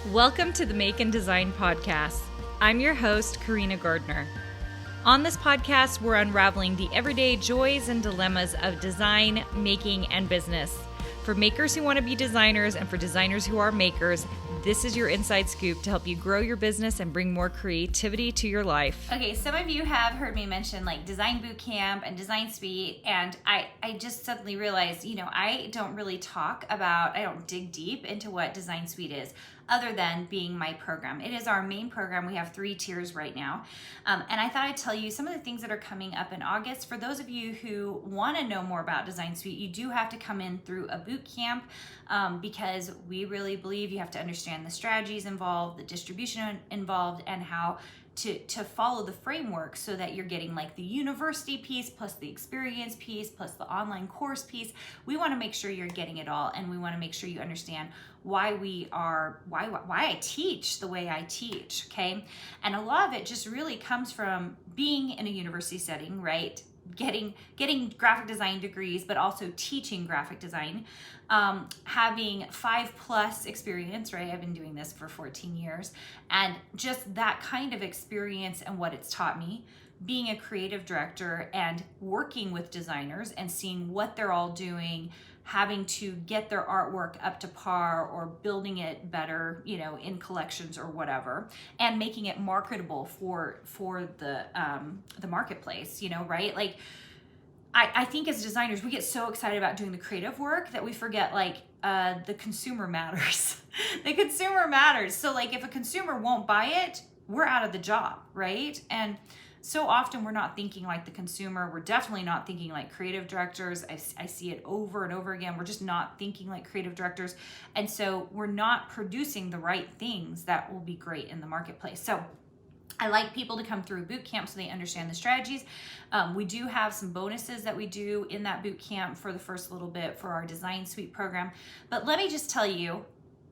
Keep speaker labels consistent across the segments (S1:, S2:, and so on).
S1: Welcome to the Make and Design Podcast. I'm your host, Carina Gardner. On this podcast, we're unraveling the everyday joys and dilemmas of design, making, and business. For makers who want to be designers and for designers who are makers, this is your inside scoop to help you grow your business and bring more creativity to your life.
S2: Okay, some of you have heard me mention like design boot camp and design suite, and I just suddenly realized, I don't dig deep into what design suite is other than being my program. It is our main program. We have 3 tiers right now. And I thought I'd tell you some of the things that are coming up in August. For those of you who want to know more about design suite, you do have to come in through a boot camp because we really believe you have to understand the strategies involved, the distribution involved, and how to follow the framework so that you're getting like the university piece plus the experience piece plus the online course piece. We want to make sure you're getting it all, and we want to make sure you understand why I teach the way I teach, okay? And a lot of it just really comes from being in a university setting, right? Getting graphic design degrees, but also teaching graphic design, having 5+ experience, right? I've been doing this for 14 years, and just that kind of experience and what it's taught me, being a creative director and working with designers and seeing what they're all doing, having to get their artwork up to par or building it better, in collections or whatever, and making it marketable for the marketplace, right? Like, I think as designers, we get so excited about doing the creative work that we forget the consumer matters. The consumer matters. So like if a consumer won't buy it, we're out of the job, right? And so often we're not thinking like the consumer. We're definitely not thinking like creative directors. I see it over and over again. We're just not thinking like creative directors. And so we're not producing the right things that will be great in the marketplace. So I like people to come through boot camp so they understand the strategies. We do have some bonuses that we do in that boot camp for the first little bit for our design suite program. But let me just tell you,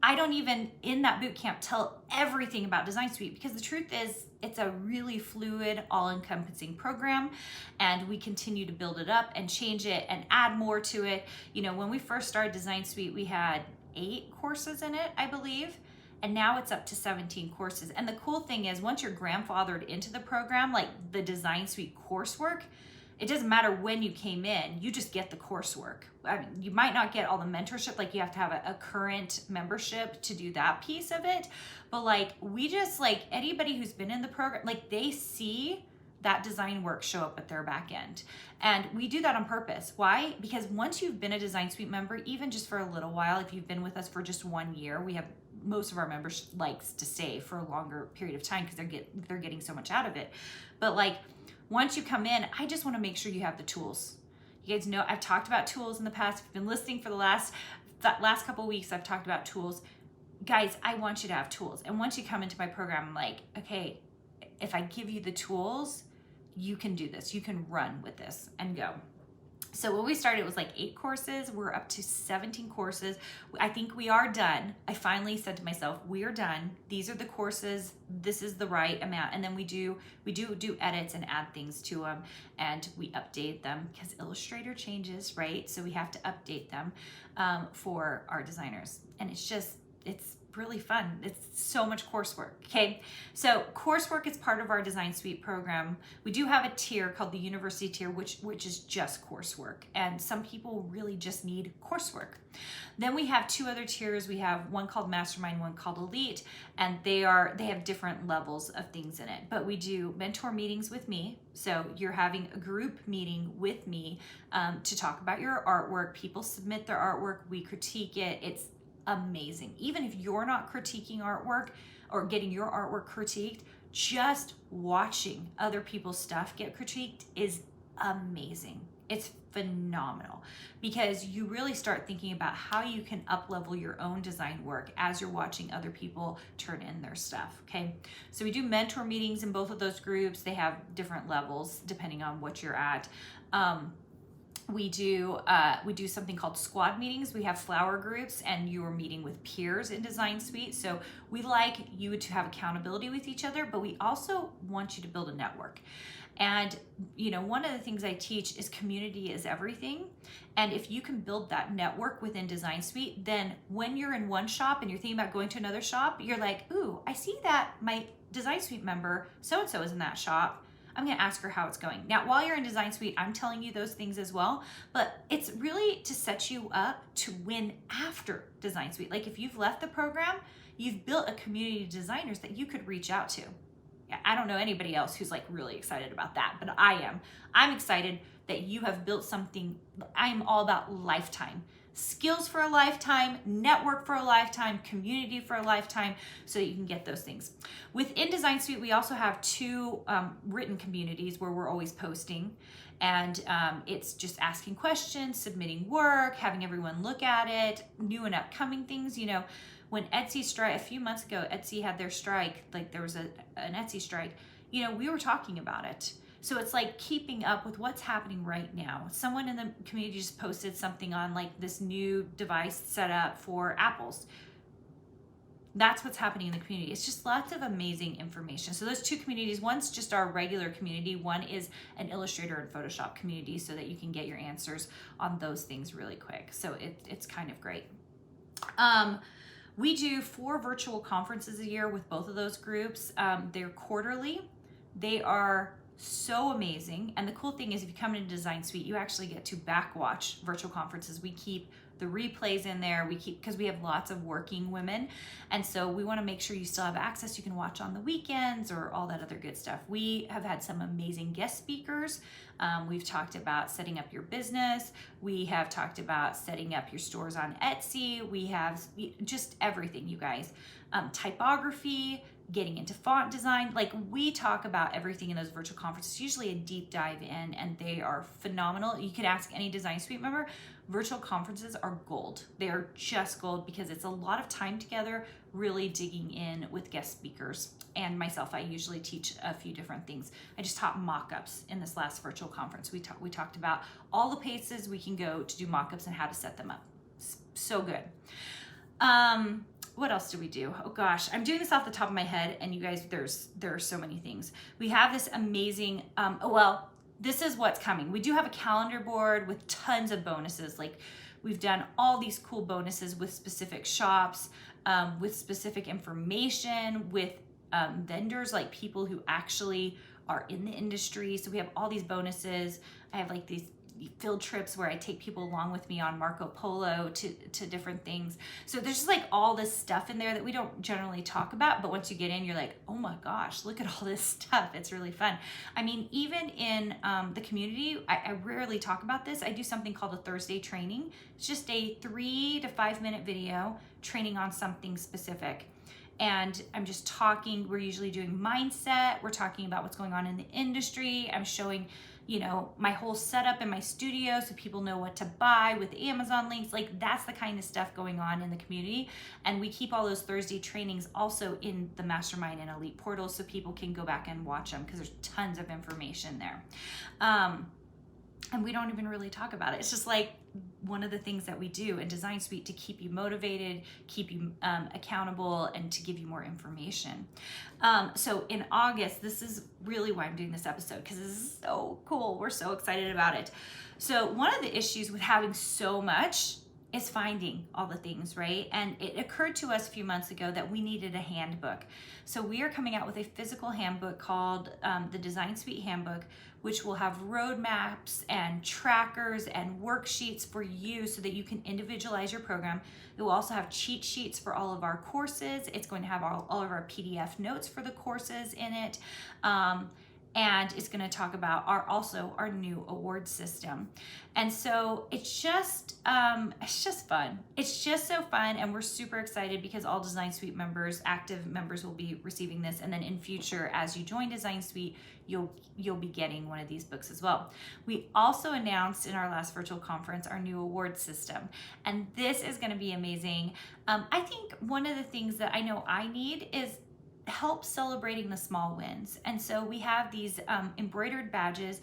S2: I don't even in that boot camp tell everything about design suite, because the truth is it's a really fluid, all-encompassing program, and we continue to build it up and change it and add more to it. When we first started design suite, we had 8 courses in it, I believe. And now it's up to 17 courses. And the cool thing is once you're grandfathered into the program, like the design suite coursework, it doesn't matter when you came in, you just get the coursework. I mean, you might not get all the mentorship, like you have to have a current membership to do that piece of it. But we just anybody who's been in the program, they see that design work show up at their back end. And we do that on purpose. Why? Because once you've been a design suite member, even just for a little while, if you've been with us for just 1 year, we have most of our members likes to stay for a longer period of time because they're getting so much out of it. But once you come in, I just want to make sure you have the tools. You guys know I've talked about tools in the past. If you've been listening for the last couple of weeks, I've talked about tools. Guys, I want you to have tools. And once you come into my program, I'm like, okay, if I give you the tools, you can do this. You can run with this and go. So when we started, it was 8 courses. We're up to 17 courses. I think we are done. I finally said to myself, we are done. These are the courses. This is the right amount. And then we do edits and add things to them, and we update them because Illustrator changes, right? So we have to update them for our designers. And it's really fun. It's so much coursework. Okay. So coursework is part of our design suite program. We do have a tier called the university tier, which is just coursework. And some people really just need coursework. Then we have 2 other tiers. We have one called Mastermind, one called Elite, and they have different levels of things in it. But we do mentor meetings with me. So you're having a group meeting with me to talk about your artwork. People submit their artwork. We critique it. It's amazing. Even if you're not critiquing artwork or getting your artwork critiqued, just watching other people's stuff get critiqued is amazing. It's phenomenal because you really start thinking about how you can up-level your own design work as you're watching other people turn in their stuff, okay? So we do mentor meetings in both of those groups. They have different levels depending on what you're at. We do something called squad meetings. We have flower groups, and you are meeting with peers in Design Suite. So we like you to have accountability with each other, but we also want you to build a network. And one of the things I teach is community is everything. And if you can build that network within Design Suite, then when you're in one shop and you're thinking about going to another shop, you're like, ooh, I see that my Design Suite member so-and-so is in that shop. I'm going to ask her how it's going. Now, while you're in Design Suite, I'm telling you those things as well, but it's really to set you up to win after Design Suite. Like if you've left the program, you've built a community of designers that you could reach out to. I don't know anybody else who's like really excited about that, but I am. I'm excited that you have built something. I am all about lifetime. Skills for a lifetime, network for a lifetime, community for a lifetime, so that you can get those things. Within Design Suite, we also have 2 written communities where we're always posting. And it's just asking questions, submitting work, having everyone look at it, new and upcoming things. When Etsy strike, a few months ago, Etsy had their strike, like there was an Etsy strike, we were talking about it. So it's like keeping up with what's happening right now. Someone in the community just posted something on like this new device set up for apples. That's what's happening in the community. It's just lots of amazing information. So those 2 communities, one's just our regular community, one is an Illustrator and Photoshop community, so that you can get your answers on those things really quick. So it's kind of great. We do 4 virtual conferences a year with both of those groups. They're quarterly. They are so amazing. And the cool thing is if you come into Design Suite, you actually get to backwatch virtual conferences. We keep the replays in there. Because we have lots of working women. And so we want to make sure you still have access. You can watch on the weekends or all that other good stuff. We have had some amazing guest speakers. We've talked about setting up your business. We have talked about setting up your stores on Etsy. We have just everything, you guys. Typography, getting into font design. Like we talk about everything in those virtual conferences, usually a deep dive in, and they are phenomenal. You could ask any Design Suite member. Virtual conferences are gold. They are just gold because it's a lot of time together, really digging in with guest speakers. And myself, I usually teach a few different things. I just taught mock-ups in this last virtual conference. We talked about all the places we can go to do mock-ups and how to set them up. So good. What else do we do? Oh gosh, I'm doing this off the top of my head, and you guys, there are so many things. We have this amazing, this is what's coming. We do have a calendar board with tons of bonuses. Like we've done all these cool bonuses with specific shops, with specific information, with vendors, like people who actually are in the industry. So we have all these bonuses. I have like these field trips where I take people along with me on Marco Polo to different things. So there's just like all this stuff in there that we don't generally talk about, but once you get in, you're like, oh my gosh, look at all this stuff. It's really fun. I mean, even in the community, I rarely talk about this. I do something called a Thursday training. It's just a 3 to 5 minute video training on something specific. And I'm just talking, we're usually doing mindset. We're talking about what's going on in the industry. I'm showing my whole setup in my studio so people know what to buy with Amazon links. Like that's the kind of stuff going on in the community. And we keep all those Thursday trainings also in the Mastermind and Elite portals so people can go back and watch them because there's tons of information there. And we don't even really talk about it. It's just like one of the things that we do in Design Suite to keep you motivated, keep you accountable, and to give you more information. So in August, this is really why I'm doing this episode, because this is so cool. We're so excited about it. So one of the issues with having so much is finding all the things, right? And it occurred to us a few months ago that we needed a handbook. So we are coming out with a physical handbook called the Design Suite Handbook, which will have roadmaps and trackers and worksheets for you so that you can individualize your program. It will also have cheat sheets for all of our courses. It's going to have all of our PDF notes for the courses in it. And it's going to talk about our new award system. And so it's just fun. It's just so fun, and we're super excited because all Design Suite members, active members, will be receiving this. And then in future, as you join Design Suite, you'll be getting one of these books as well. We also announced in our last virtual conference our new award system, and this is going to be amazing. I think one of the things that I know I need is help celebrating the small wins. And so we have these embroidered badges.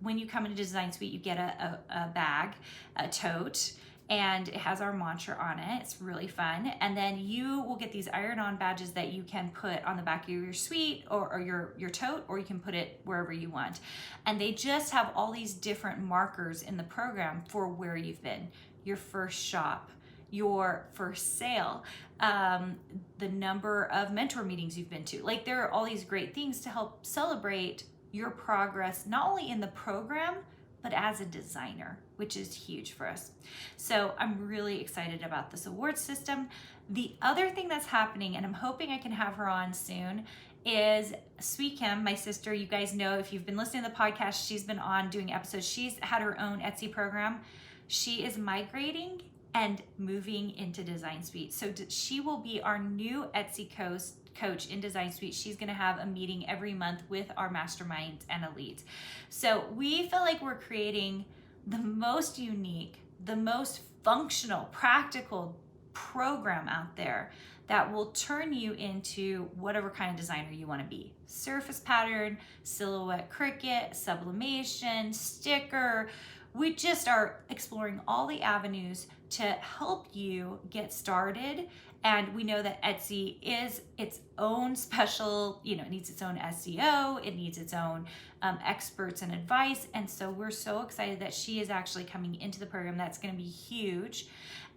S2: When you come into Design Suite, you get a bag, a tote, and it has our mantra on it. It's really fun. And then you will get these iron-on badges that you can put on the back of your suite or your tote, or you can put it wherever you want. And they just have all these different markers in the program for where you've been, your first shop, your first sale, the number of mentor meetings you've been to. Like, there are all these great things to help celebrate your progress, not only in the program, but as a designer, which is huge for us. So I'm really excited about this award system. The other thing that's happening, and I'm hoping I can have her on soon, is Sweet Kim, my sister. You guys know, if you've been listening to the podcast, she's been on doing episodes. She's had her own Etsy program. She is migrating and moving into Design Suite. So she will be our new Etsy coach in Design Suite. She's gonna have a meeting every month with our masterminds and elites. So we feel like we're creating the most unique, the most functional, practical program out there that will turn you into whatever kind of designer you wanna be. Surface pattern, silhouette Cricut, sublimation, sticker. We just are exploring all the avenues to help you get started. And we know that Etsy is its own special, it needs its own SEO, it needs its own experts and advice. And so we're so excited that she is actually coming into the program. That's going to be huge.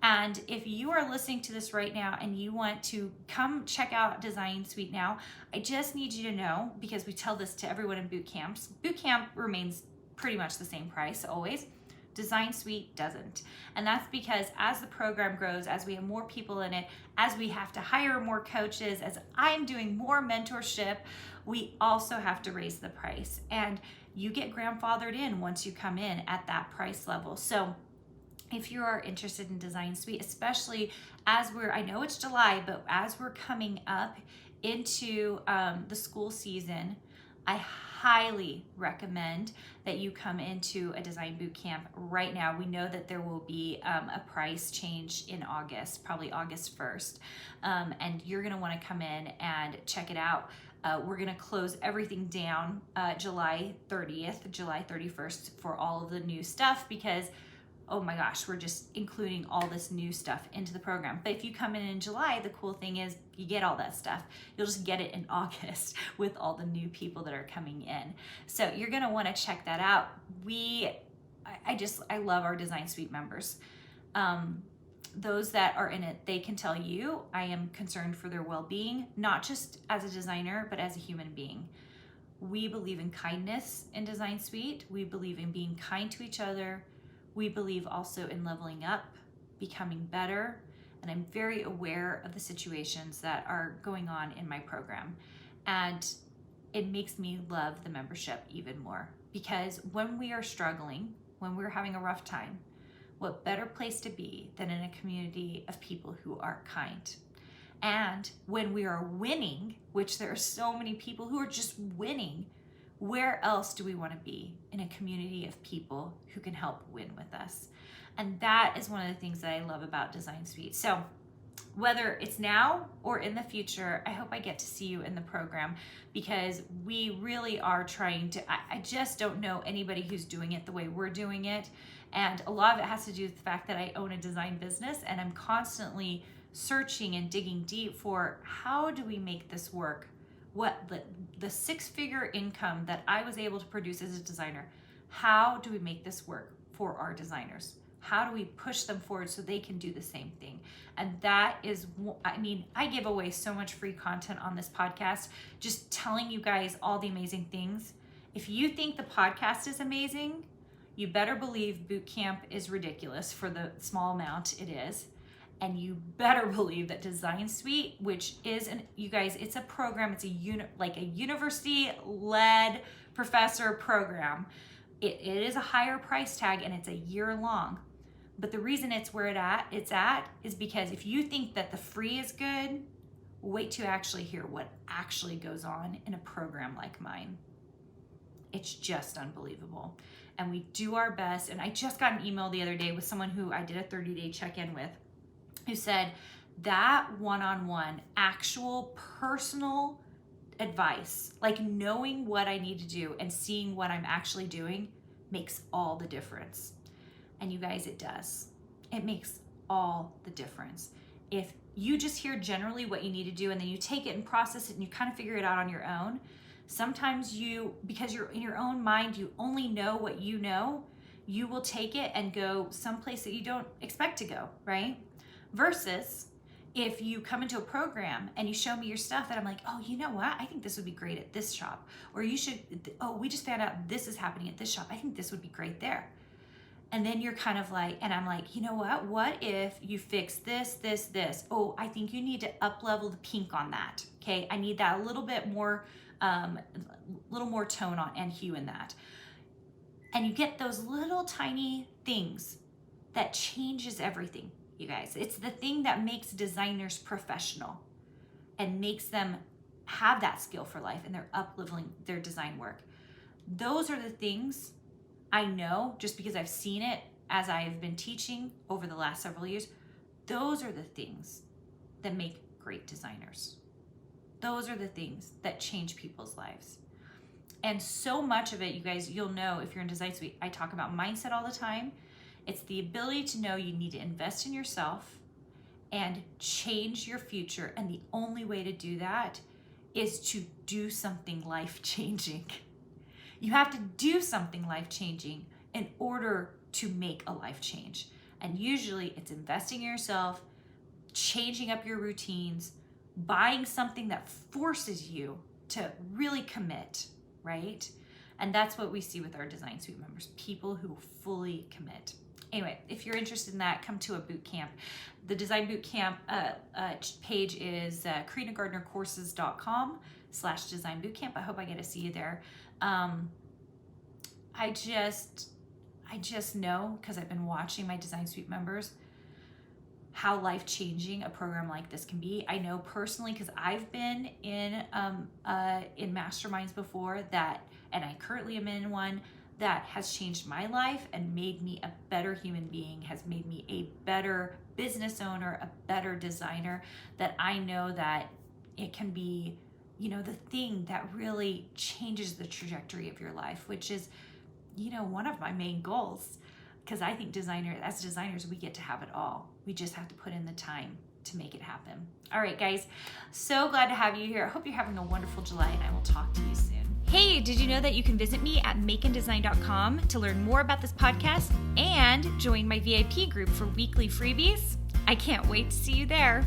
S2: And if you are listening to this right now and you want to come check out Design Suite now, I just need you to know, because we tell this to everyone in boot camps, boot camp remains pretty much the same price always. Design Suite doesn't. And that's because as the program grows, as we have more people in it, as we have to hire more coaches, as I'm doing more mentorship, we also have to raise the price. And you get grandfathered in once you come in at that price level. So if you are interested in Design Suite, especially as I know it's July, but as we're coming up into the school season, I highly recommend that you come into a design boot camp right now. We know that there will be a price change in August, probably August 1st, and you're gonna wanna come in and check it out. We're gonna close everything down July 30th, July 31st for all of the new stuff, because oh my gosh, we're just including all this new stuff into the program. But if you come in July, the cool thing is you get all that stuff. You'll just get it in August with all the new people that are coming in. So you're gonna wanna check that out. I love our Design Suite members. Those that are in it, they can tell you I am concerned for their well-being, not just as a designer, but as a human being. We believe in kindness in Design Suite. We believe in being kind to each other. We believe also in leveling up, becoming better, and I'm very aware of the situations that are going on in my program. And it makes me love the membership even more, because when we are struggling, when we're having a rough time, what better place to be than in a community of people who are kind? And when we are winning, which there are so many people who are just winning, where else do we want to be in a community of people who can help win with us? And that is one of the things that I love about Design Suite. So whether it's now or in the future, I hope I get to see you in the program, because we really are trying to, I just don't know anybody who's doing it the way we're doing it. And a lot of it has to do with the fact that I own a design business, and I'm constantly searching and digging deep for how do we make this work? What the six-figure income that I was able to produce as a designer, how do we make this work for our designers? How do we push them forward so they can do the same thing? And that is, I give away so much free content on this podcast, just telling you guys all the amazing things. If you think the podcast is amazing, you better believe boot camp is ridiculous for the small amount it is. And you better believe that Design Suite, which is it's a program, it's a university-led professor program. It is a higher price tag, and it's a year long. But the reason it's where it's at is because if you think that the free is good, wait to actually hear what actually goes on in a program like mine. It's just unbelievable. And we do our best. And I just got an email the other day with someone who I did a 30-day check-in with, who said that one-on-one, actual personal advice, like knowing what I need to do and seeing what I'm actually doing, makes all the difference. And you guys, it does. It makes all the difference. If you just hear generally what you need to do and then you take it and process it and you kind of figure it out on your own, sometimes because you're in your own mind, you only know what you know, you will take it and go someplace that you don't expect to go, right? Versus if you come into a program and you show me your stuff and I'm like, oh, you know what? I think this would be great at this shop. Or we just found out this is happening at this shop. I think this would be great there. And then you're kind of like, and I'm like, you know what? What if you fix this, this, this? Oh, I think you need to up level the pink on that. Okay, I need that a little bit more, tone on and hue in that. And you get those little tiny things that changes everything, you guys. It's the thing that makes designers professional and makes them have that skill for life, and they're up-leveling their design work. Those are the things I know, just because I've seen it as I've been teaching over the last several years. Those are the things that make great designers. Those are the things that change people's lives. And so much of it, you guys, you'll know if you're in Design Suite, I talk about mindset all the time. It's the ability to know you need to invest in yourself and change your future. And the only way to do that is to do something life-changing. You have to do something life-changing in order to make a life change. And usually it's investing in yourself, changing up your routines, buying something that forces you to really commit, right? And that's what we see with our Design Suite members, people who fully commit. Anyway, if you're interested in that, come to a boot camp. The Design Boot Camp page is carinagardnercourses.com/design bootcamp. I hope I get to see you there. I just know, because I've been watching my Design Suite members, how life-changing a program like this can be. I know personally, because I've been in masterminds before that, and I currently am in one that has changed my life and made me a better human being, has made me a better business owner, a better designer, that I know that it can be, the thing that really changes the trajectory of your life, which is, one of my main goals. Because I think as designers, we get to have it all. We just have to put in the time to make it happen. All right, guys, so glad to have you here. I hope you're having a wonderful July, and I will talk to you soon. Hey, did you know that you can visit me at makeanddesign.com to learn more about this podcast and join my VIP group for weekly freebies? I can't wait to see you there.